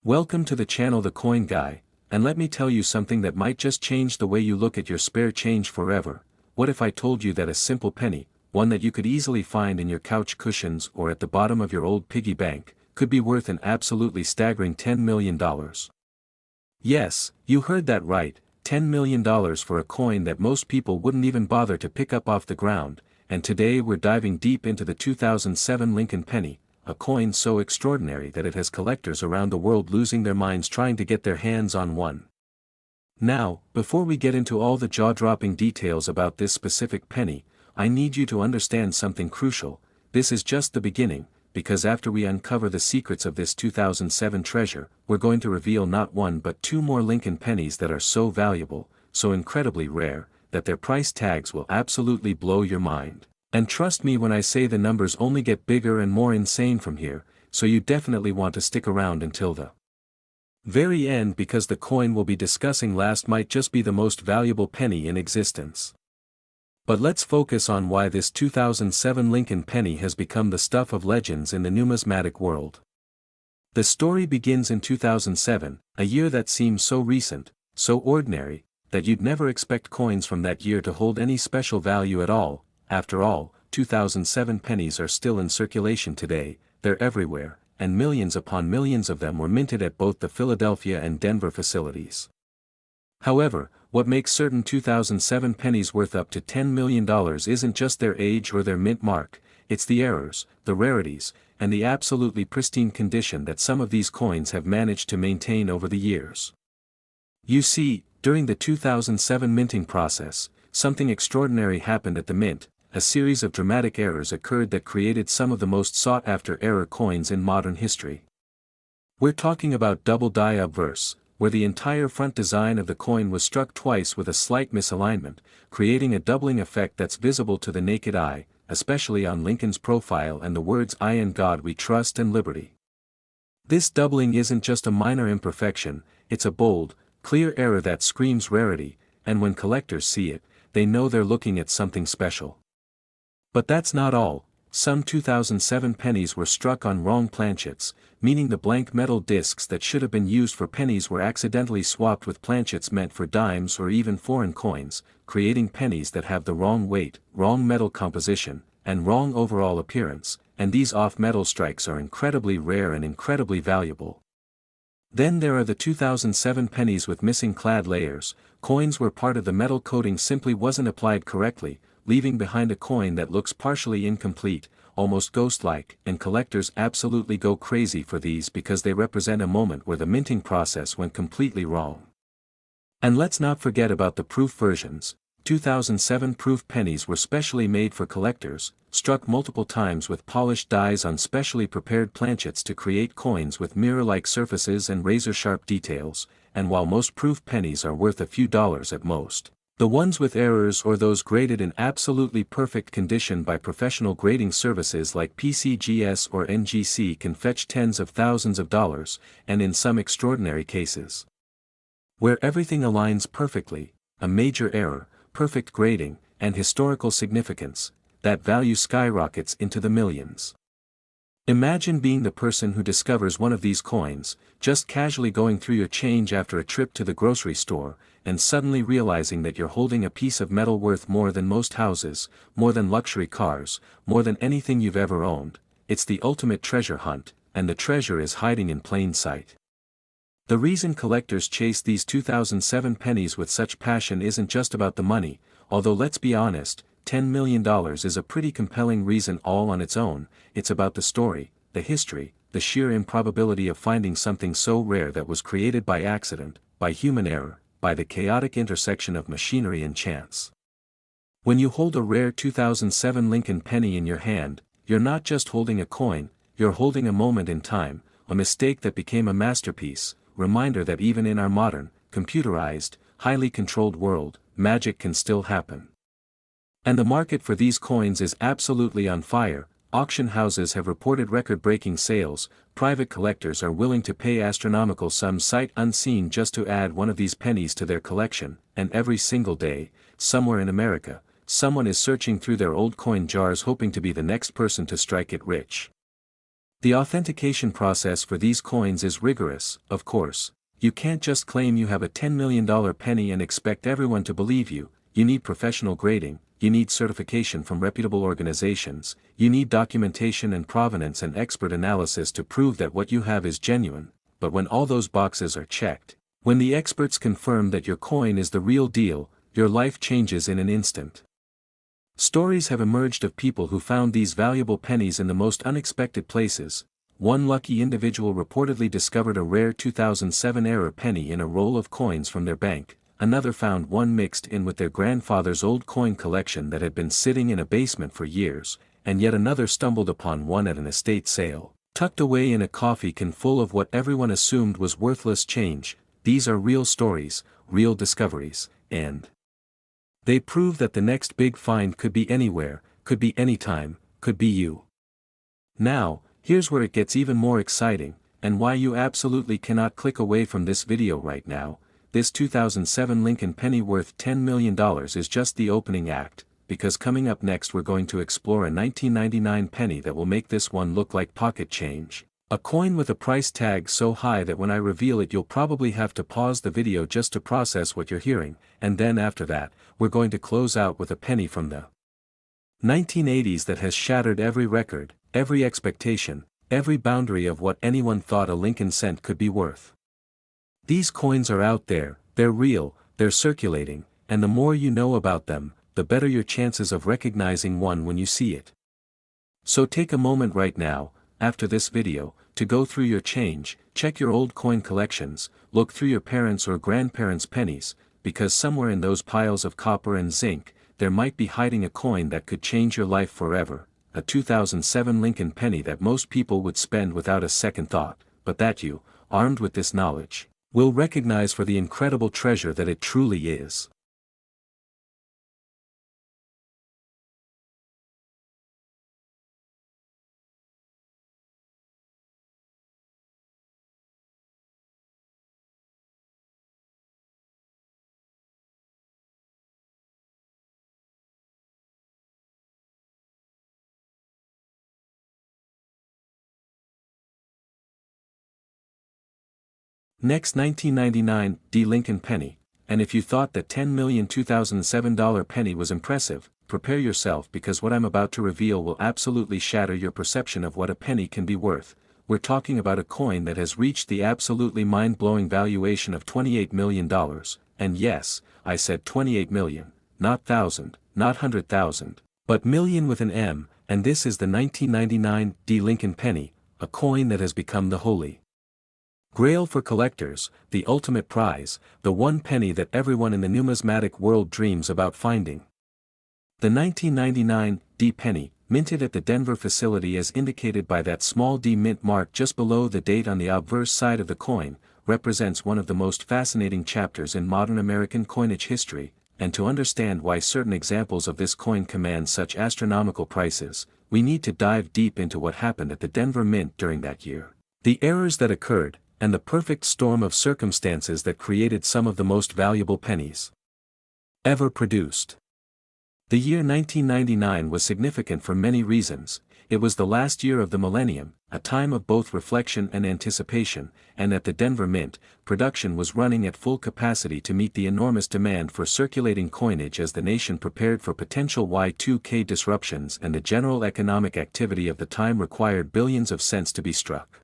Welcome to the channel The Coin Guy, and let me tell you something that might just change the way you look at your spare change forever. What if I told you that a simple penny, one that you could easily find in your couch cushions or at the bottom of your old piggy bank, could be worth an absolutely staggering $10 million? Yes, you heard that right, $10 million for a coin that most people wouldn't even bother to pick up off the ground, and today we're diving deep into the 2007 Lincoln penny, a coin so extraordinary that it has collectors around the world losing their minds trying to get their hands on one. Now, before we get into all the jaw-dropping details about this specific penny, I need you to understand something crucial. This is just the beginning, because after we uncover the secrets of this 2007 treasure, we're going to reveal not one but two more Lincoln pennies that are so valuable, so incredibly rare, that their price tags will absolutely blow your mind. And trust me when I say the numbers only get bigger and more insane from here, so you definitely want to stick around until the very end, because the coin we'll be discussing last might just be the most valuable penny in existence. But let's focus on why this 2007 Lincoln penny has become the stuff of legends in the numismatic world. The story begins in 2007, a year that seems so recent, so ordinary, that you'd never expect coins from that year to hold any special value at all. After all, 2007 pennies are still in circulation today, they're everywhere, and millions upon millions of them were minted at both the Philadelphia and Denver facilities. However, what makes certain 2007 pennies worth up to $10 million isn't just their age or their mint mark, it's the errors, the rarities, and the absolutely pristine condition that some of these coins have managed to maintain over the years. You see, during the 2007 minting process, something extraordinary happened at the mint. A series of dramatic errors occurred that created some of the most sought-after error coins in modern history. We're talking about double die obverse, where the entire front design of the coin was struck twice with a slight misalignment, creating a doubling effect that's visible to the naked eye, especially on Lincoln's profile and the words "I in God we trust" and "Liberty." This doubling isn't just a minor imperfection, it's a bold, clear error that screams rarity, and when collectors see it, they know they're looking at something special. But that's not all. Some 2007 pennies were struck on wrong planchets, meaning the blank metal discs that should have been used for pennies were accidentally swapped with planchets meant for dimes or even foreign coins, creating pennies that have the wrong weight, wrong metal composition, and wrong overall appearance, and these off-metal strikes are incredibly rare and incredibly valuable. Then there are the 2007 pennies with missing clad layers, coins where part of the metal coating simply wasn't applied correctly, leaving behind a coin that looks partially incomplete, almost ghost-like, and collectors absolutely go crazy for these because they represent a moment where the minting process went completely wrong. And let's not forget about the proof versions. 2007 proof pennies were specially made for collectors, struck multiple times with polished dies on specially prepared planchets to create coins with mirror-like surfaces and razor-sharp details, and while most proof pennies are worth a few dollars at most, the ones with errors or those graded in absolutely perfect condition by professional grading services like PCGS or NGC can fetch tens of thousands of dollars, and in some extraordinary cases, where everything aligns perfectly, a major error, perfect grading, and historical significance, that value skyrockets into the millions. Imagine being the person who discovers one of these coins, just casually going through your change after a trip to the grocery store, and suddenly realizing that you're holding a piece of metal worth more than most houses, more than luxury cars, more than anything you've ever owned. It's the ultimate treasure hunt, and the treasure is hiding in plain sight. The reason collectors chase these 2007 pennies with such passion isn't just about the money, although let's be honest, $10 million is a pretty compelling reason all on its own. It's about the story, the history, the sheer improbability of finding something so rare that was created by accident, by human error, by the chaotic intersection of machinery and chance. When you hold a rare 2007 Lincoln penny in your hand, you're not just holding a coin, you're holding a moment in time, a mistake that became a masterpiece, reminder that even in our modern, computerized, highly controlled world, magic can still happen. And the market for these coins is absolutely on fire. Auction houses have reported record-breaking sales, private collectors are willing to pay astronomical sums sight unseen just to add one of these pennies to their collection, and every single day, somewhere in America, someone is searching through their old coin jars hoping to be the next person to strike it rich. The authentication process for these coins is rigorous, of course. You can't just claim you have a $10 million penny and expect everyone to believe you. You need professional grading, you need certification from reputable organizations, you need documentation and provenance and expert analysis to prove that what you have is genuine. But when all those boxes are checked, when the experts confirm that your coin is the real deal, your life changes in an instant. Stories have emerged of people who found these valuable pennies in the most unexpected places. One lucky individual reportedly discovered a rare 2007 era penny in a roll of coins from their bank, another found one mixed in with their grandfather's old coin collection that had been sitting in a basement for years, and yet another stumbled upon one at an estate sale, tucked away in a coffee can full of what everyone assumed was worthless change. These are real stories, real discoveries, and they prove that the next big find could be anywhere, could be anytime, could be you. Now, here's where it gets even more exciting, and why you absolutely cannot click away from this video right now. This 2007 Lincoln penny worth $10 million is just the opening act, because coming up next we're going to explore a 1999 penny that will make this one look like pocket change. A coin with a price tag so high that when I reveal it you'll probably have to pause the video just to process what you're hearing, and then after that, we're going to close out with a penny from the 1980s that has shattered every record, every expectation, every boundary of what anyone thought a Lincoln cent could be worth. These coins are out there, they're real, they're circulating, and the more you know about them, the better your chances of recognizing one when you see it. So take a moment right now, after this video, to go through your change, check your old coin collections, look through your parents' or grandparents' pennies, because somewhere in those piles of copper and zinc, there might be hiding a coin that could change your life forever, a 2007 Lincoln penny that most people would spend without a second thought, but that you, armed with this knowledge, will recognize for the incredible treasure that it truly is. Next 1999 D Lincoln penny, and if you thought that $10 million 2007 penny was impressive, prepare yourself because what I'm about to reveal will absolutely shatter your perception of what a penny can be worth. We're talking about a coin that has reached the absolutely mind-blowing valuation of $28 million, and yes, I said 28 million, not thousand, not 100,000, but million with an M, and this is the 1999 D Lincoln penny, a coin that has become the holy Grail for collectors, the ultimate prize, the one penny that everyone in the numismatic world dreams about finding. The 1999 D penny, minted at the Denver facility as indicated by that small D mint mark just below the date on the obverse side of the coin, represents one of the most fascinating chapters in modern American coinage history, and to understand why certain examples of this coin command such astronomical prices, we need to dive deep into what happened at the Denver Mint during that year. The errors that occurred, and the perfect storm of circumstances that created some of the most valuable pennies ever produced. The year 1999 was significant for many reasons. It was the last year of the millennium, a time of both reflection and anticipation, and at the Denver Mint, production was running at full capacity to meet the enormous demand for circulating coinage as the nation prepared for potential Y2K disruptions, and the general economic activity of the time required billions of cents to be struck.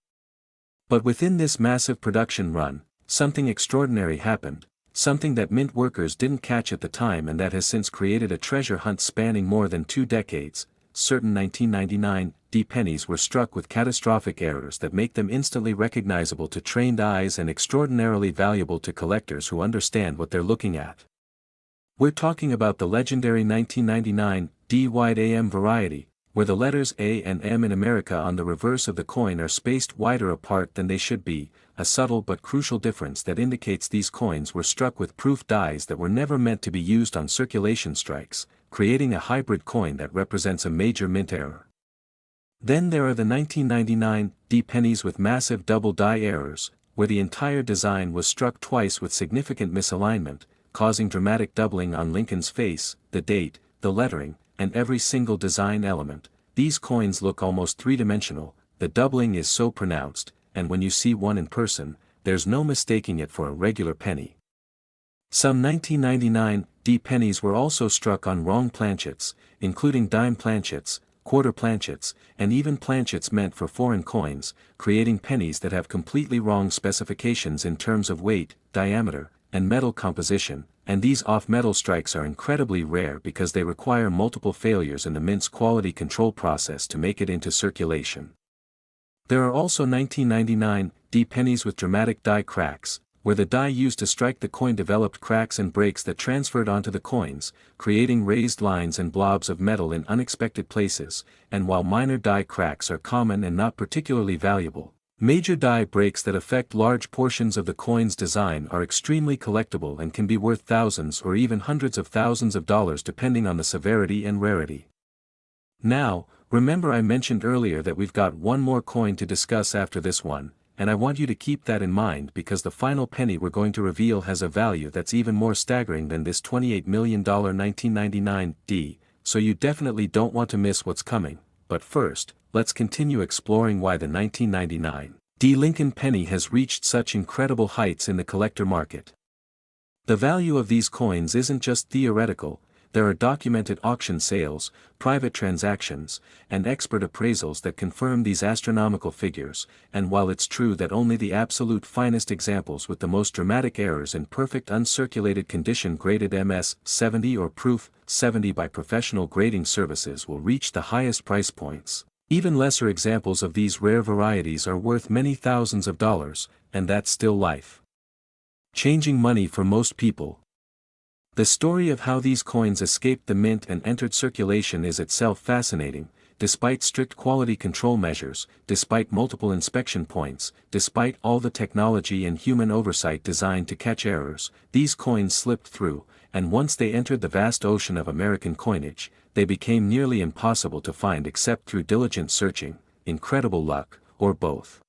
But within this massive production run, something extraordinary happened, something that mint workers didn't catch at the time and that has since created a treasure hunt spanning more than 2 decades. Certain 1999 D pennies were struck with catastrophic errors that make them instantly recognizable to trained eyes and extraordinarily valuable to collectors who understand what they're looking at. We're talking about the legendary 1999 D wide AM variety, where the letters A and M in America on the reverse of the coin are spaced wider apart than they should be, a subtle but crucial difference that indicates these coins were struck with proof dies that were never meant to be used on circulation strikes, creating a hybrid coin that represents a major mint error. Then there are the 1999 D pennies with massive double die errors, where the entire design was struck twice with significant misalignment, causing dramatic doubling on Lincoln's face, the date, the lettering, and every single design element. These coins look almost three-dimensional, the doubling is so pronounced, and when you see one in person, there's no mistaking it for a regular penny. Some 1999 D pennies were also struck on wrong planchets, including dime planchets, quarter planchets, and even planchets meant for foreign coins, creating pennies that have completely wrong specifications in terms of weight, diameter, and metal composition, and these off-metal strikes are incredibly rare because they require multiple failures in the mint's quality control process to make it into circulation. There are also 1999 D pennies with dramatic die cracks, where the die used to strike the coin developed cracks and breaks that transferred onto the coins, creating raised lines and blobs of metal in unexpected places, and while minor die cracks are common and not particularly valuable, major die breaks that affect large portions of the coin's design are extremely collectible and can be worth thousands or even hundreds of thousands of dollars depending on the severity and rarity. Now, remember I mentioned earlier that we've got one more coin to discuss after this one, and I want you to keep that in mind because the final penny we're going to reveal has a value that's even more staggering than this $28 million 1999 D, so you definitely don't want to miss what's coming. But first, let's continue exploring why the 1999 D Lincoln penny has reached such incredible heights in the collector market. The value of these coins isn't just theoretical. There are documented auction sales, private transactions, and expert appraisals that confirm these astronomical figures, and while it's true that only the absolute finest examples with the most dramatic errors in perfect uncirculated condition graded MS 70 or Proof 70 by professional grading services will reach the highest price points, even lesser examples of these rare varieties are worth many thousands of dollars, and that's still life changing money for most people. The story of how these coins escaped the mint and entered circulation is itself fascinating. Despite strict quality control measures, despite multiple inspection points, despite all the technology and human oversight designed to catch errors, these coins slipped through, and once they entered the vast ocean of American coinage, they became nearly impossible to find except through diligent searching, incredible luck, or both.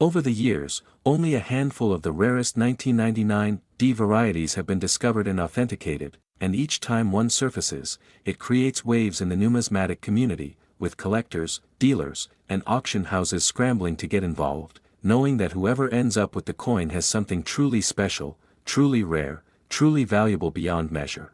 Over the years, only a handful of the rarest 1999 D varieties have been discovered and authenticated, and each time one surfaces, it creates waves in the numismatic community, with collectors, dealers, and auction houses scrambling to get involved, knowing that whoever ends up with the coin has something truly special, truly rare, truly valuable beyond measure.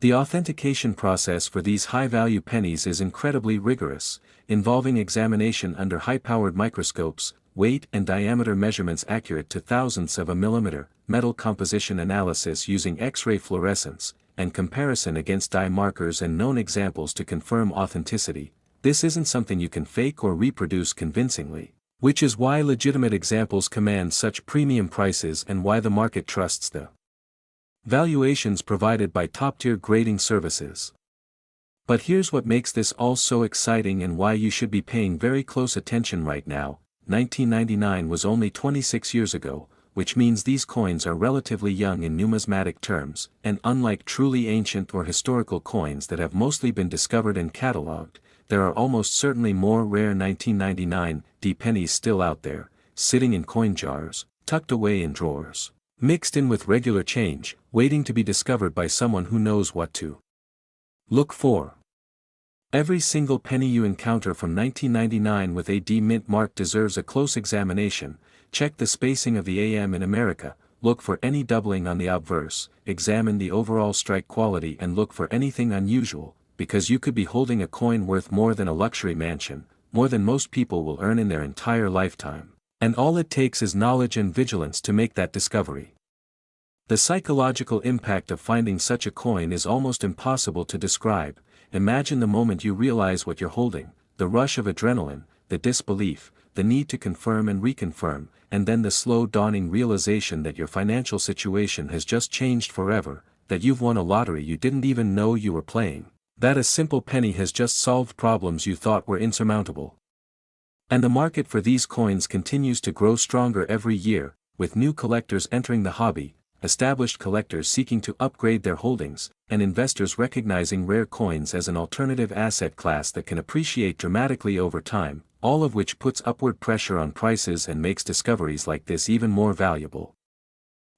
The authentication process for these high-value pennies is incredibly rigorous, involving examination under high-powered microscopes, weight and diameter measurements accurate to thousandths of a millimeter, metal composition analysis using X-ray fluorescence, and comparison against die markers and known examples to confirm authenticity. This isn't something you can fake or reproduce convincingly, which is why legitimate examples command such premium prices and why the market trusts the valuations provided by top-tier grading services. But here's what makes this all so exciting and why you should be paying very close attention right now. 1999 was only 26 years ago, which means these coins are relatively young in numismatic terms, and unlike truly ancient or historical coins that have mostly been discovered and catalogued, there are almost certainly more rare 1999 D pennies still out there, sitting in coin jars, tucked away in drawers, mixed in with regular change, waiting to be discovered by someone who knows what to look for. Every single penny you encounter from 1999 with a D mint mark deserves a close examination. Check the spacing of the AM in America, look for any doubling on the obverse, examine the overall strike quality and look for anything unusual, because you could be holding a coin worth more than a luxury mansion, more than most people will earn in their entire lifetime, and all it takes is knowledge and vigilance to make that discovery. The psychological impact of finding such a coin is almost impossible to describe. Imagine the moment you realize what you're holding, the rush of adrenaline, the disbelief, the need to confirm and reconfirm, and then the slow dawning realization that your financial situation has just changed forever, that you've won a lottery you didn't even know you were playing, that a simple penny has just solved problems you thought were insurmountable. And the market for these coins continues to grow stronger every year, with new collectors entering the hobby, established collectors seeking to upgrade their holdings, and investors recognizing rare coins as an alternative asset class that can appreciate dramatically over time, all of which puts upward pressure on prices and makes discoveries like this even more valuable.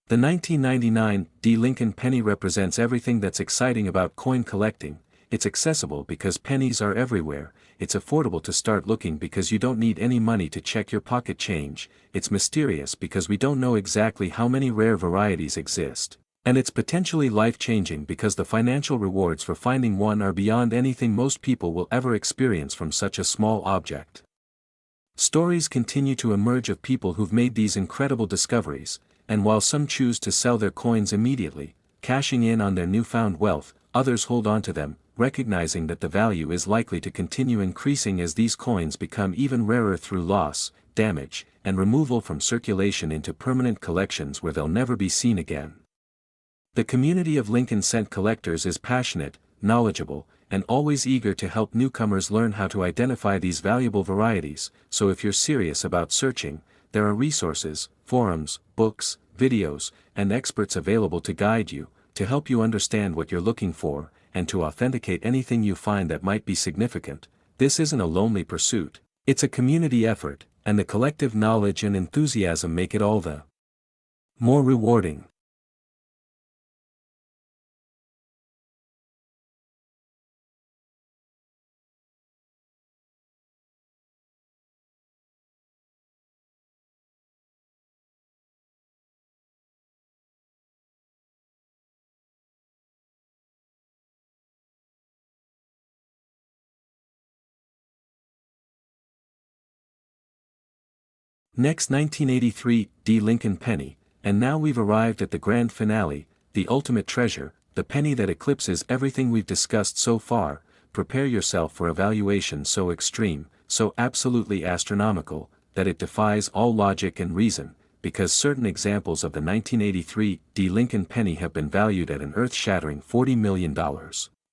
The 1999 D Lincoln penny represents everything that's exciting about coin collecting. It's accessible because pennies are everywhere, it's affordable to start looking because you don't need any money to check your pocket change, it's mysterious because we don't know exactly how many rare varieties exist, and it's potentially life-changing because the financial rewards for finding one are beyond anything most people will ever experience from such a small object. Stories continue to emerge of people who've made these incredible discoveries, and while some choose to sell their coins immediately, cashing in on their newfound wealth, others hold on to them, recognizing that the value is likely to continue increasing as these coins become even rarer through loss, damage, and removal from circulation into permanent collections where they'll never be seen again. The community of Lincoln cent collectors is passionate, knowledgeable, and always eager to help newcomers learn how to identify these valuable varieties, so if you're serious about searching, there are resources, forums, books, videos, and experts available to guide you, to help you understand what you're looking for, and to authenticate anything you find that might be significant. This isn't a lonely pursuit, it's a community effort, and the collective knowledge and enthusiasm make it all the more rewarding. Next 1983, D. Lincoln penny, and now we've arrived at the grand finale, the ultimate treasure, the penny that eclipses everything we've discussed so far. Prepare yourself for a valuation so extreme, so absolutely astronomical, that it defies all logic and reason, because certain examples of the 1983 D. Lincoln penny have been valued at an earth-shattering $40 million,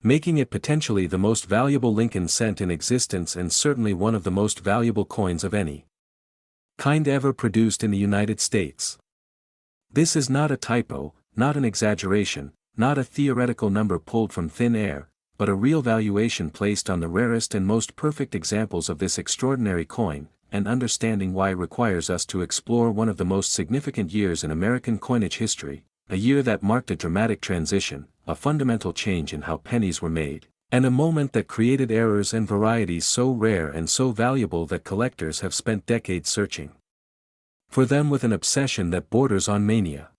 making it potentially the most valuable Lincoln cent in existence and certainly one of the most valuable coins of any kind ever produced in the United States. This is not a typo, not an exaggeration, not a theoretical number pulled from thin air, but a real valuation placed on the rarest and most perfect examples of this extraordinary coin, and understanding why requires us to explore one of the most significant years in American coinage history, a year that marked a dramatic transition, a fundamental change in how pennies were made, and a moment that created errors and varieties so rare and so valuable that collectors have spent decades searching for them with an obsession that borders on mania.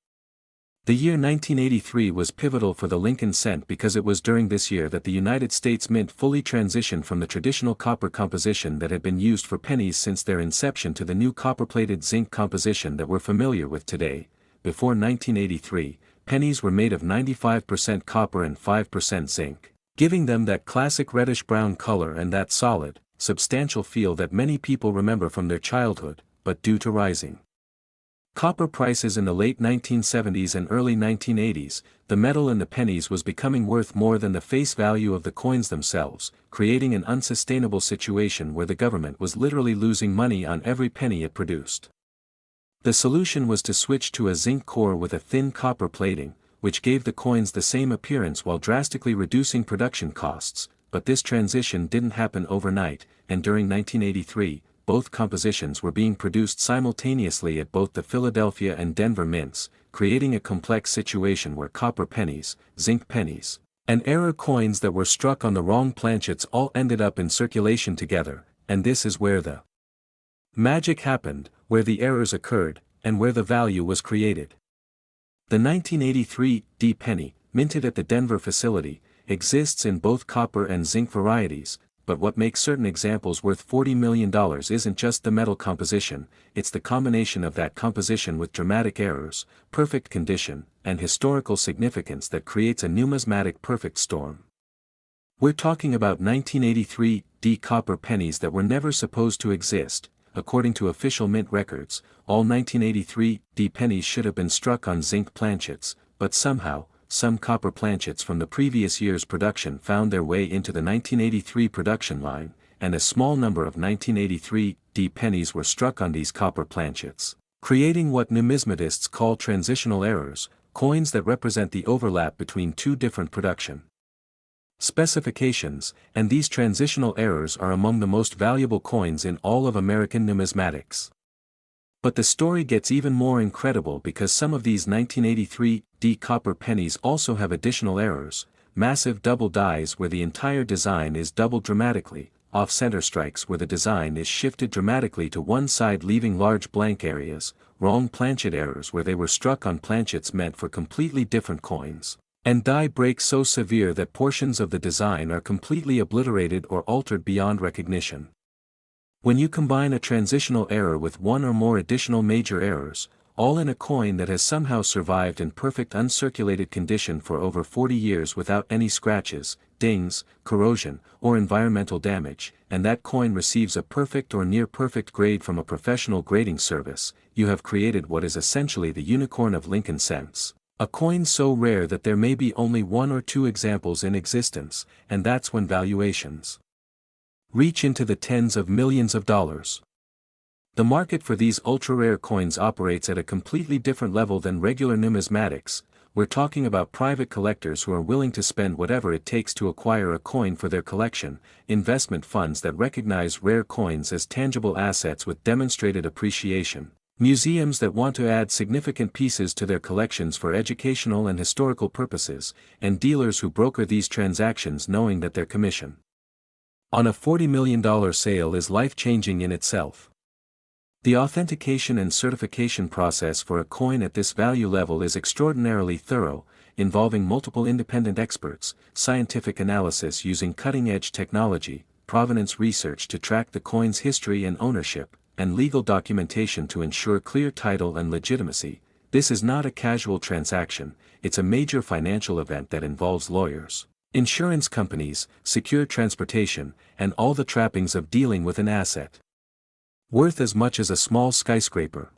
The year 1983 was pivotal for the Lincoln cent because it was during this year that the United States Mint fully transitioned from the traditional copper composition that had been used for pennies since their inception to the new copper-plated zinc composition that we're familiar with today. Before 1983, pennies were made of 95% copper and 5% zinc, giving them that classic reddish-brown color and that solid, substantial feel that many people remember from their childhood, but due to rising copper prices in the late 1970s and early 1980s, the metal in the pennies was becoming worth more than the face value of the coins themselves, creating an unsustainable situation where the government was literally losing money on every penny it produced. The solution was to switch to a zinc core with a thin copper plating, which gave the coins the same appearance while drastically reducing production costs, but this transition didn't happen overnight, and during 1983, both compositions were being produced simultaneously at both the Philadelphia and Denver mints, creating a complex situation where copper pennies, zinc pennies, and error coins that were struck on the wrong planchets all ended up in circulation together, and this is where the magic happened, where the errors occurred, and where the value was created. The 1983 D penny, minted at the Denver facility, exists in both copper and zinc varieties, but what makes certain examples worth $40 million isn't just the metal composition, it's the combination of that composition with dramatic errors, perfect condition, and historical significance that creates a numismatic perfect storm. We're talking about 1983 D copper pennies that were never supposed to exist. According to official mint records, all 1983 D pennies should have been struck on zinc planchets, but somehow, some copper planchets from the previous year's production found their way into the 1983 production line, and a small number of 1983 D pennies were struck on these copper planchets, creating what numismatists call transitional errors, coins that represent the overlap between two different production specifications, and these transitional errors are among the most valuable coins in all of American numismatics. But the story gets even more incredible because some of these 1983 D copper pennies also have additional errors, massive double dies where the entire design is doubled dramatically, off-center strikes where the design is shifted dramatically to one side leaving large blank areas, wrong planchet errors where they were struck on planchets meant for completely different coins, and die breaks so severe that portions of the design are completely obliterated or altered beyond recognition. When you combine a transitional error with one or more additional major errors, all in a coin that has somehow survived in perfect uncirculated condition for over 40 years without any scratches, dings, corrosion, or environmental damage, and that coin receives a perfect or near-perfect grade from a professional grading service, you have created what is essentially the unicorn of Lincoln cents. A coin so rare that there may be only one or two examples in existence, and that's when valuations reach into the tens of millions of dollars. The market for these ultra-rare coins operates at a completely different level than regular numismatics. We're talking about private collectors who are willing to spend whatever it takes to acquire a coin for their collection, investment funds that recognize rare coins as tangible assets with demonstrated appreciation, museums that want to add significant pieces to their collections for educational and historical purposes, and dealers who broker these transactions knowing that their commission on a $40 million sale is life-changing in itself. The authentication and certification process for a coin at this value level is extraordinarily thorough, involving multiple independent experts, scientific analysis using cutting-edge technology, provenance research to track the coin's history and ownership, and legal documentation to ensure clear title and legitimacy. This is not a casual transaction, it's a major financial event that involves lawyers, insurance companies, secure transportation, and all the trappings of dealing with an asset worth as much as a small skyscraper.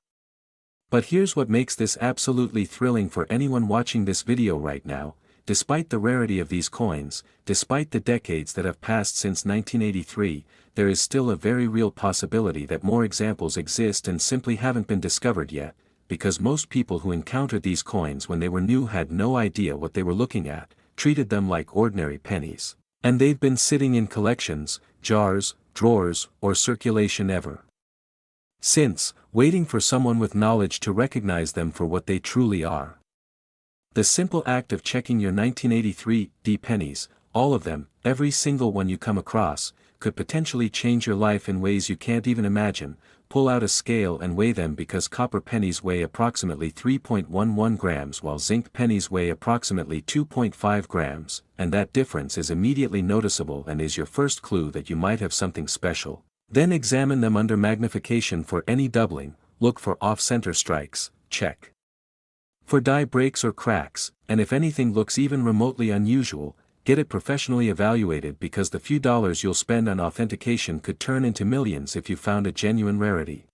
But here's what makes this absolutely thrilling for anyone watching this video right now: despite the rarity of these coins, despite the decades that have passed since 1983, there is still a very real possibility that more examples exist and simply haven't been discovered yet, because most people who encountered these coins when they were new had no idea what they were looking at, treated them like ordinary pennies, and they've been sitting in collections, jars, drawers, or circulation ever since, waiting for someone with knowledge to recognize them for what they truly are. The simple act of checking your 1983 D pennies, all of them, every single one you come across, could potentially change your life in ways you can't even imagine. Pull out a scale and weigh them, because copper pennies weigh approximately 3.11 grams while zinc pennies weigh approximately 2.5 grams, and that difference is immediately noticeable and is your first clue that you might have something special. Then examine them under magnification for any doubling, look for off-center strikes, check for die breaks or cracks, and if anything looks even remotely unusual, get it professionally evaluated, because the few dollars you'll spend on authentication could turn into millions if you found a genuine rarity.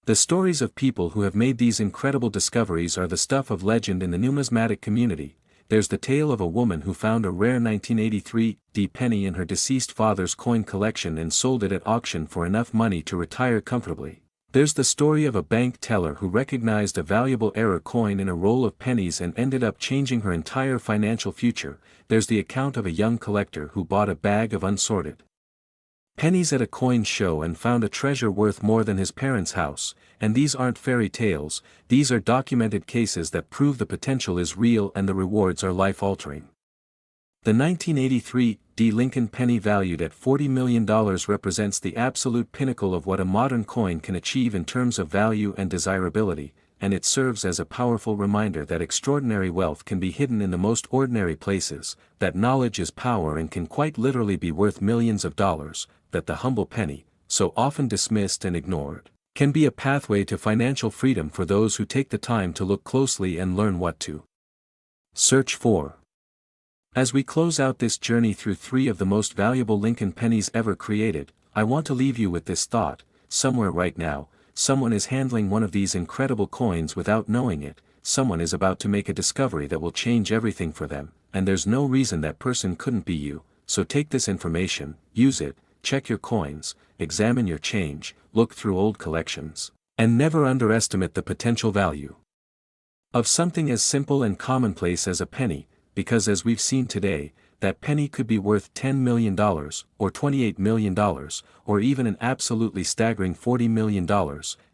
The stories of people who have made these incredible discoveries are the stuff of legend in the numismatic community. There's the tale of a woman who found a rare 1983 D penny in her deceased father's coin collection and sold it at auction for enough money to retire comfortably. There's the story of a bank teller who recognized a valuable error coin in a roll of pennies and ended up changing her entire financial future. There's the account of a young collector who bought a bag of unsorted pennies at a coin show and found a treasure worth more than his parents' house. And these aren't fairy tales, these are documented cases that prove the potential is real and the rewards are life-altering. The 1983 D Lincoln penny, valued at $40 million, represents the absolute pinnacle of what a modern coin can achieve in terms of value and desirability, and it serves as a powerful reminder that extraordinary wealth can be hidden in the most ordinary places, that knowledge is power and can quite literally be worth millions of dollars, that the humble penny, so often dismissed and ignored, can be a pathway to financial freedom for those who take the time to look closely and learn what to search for. As we close out this journey through 3 of the most valuable Lincoln pennies ever created, I want to leave you with this thought: somewhere right now, someone is handling one of these incredible coins without knowing it. Someone is about to make a discovery that will change everything for them, and there's no reason that person couldn't be you. So take this information, use it, check your coins, examine your change, look through old collections, and never underestimate the potential value of something as simple and commonplace as a penny, because as we've seen today, that penny could be worth $10 million, or $28 million, or even an absolutely staggering $40 million,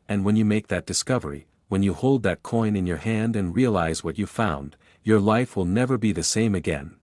and when you make that discovery, when you hold that coin in your hand and realize what you found, your life will never be the same again.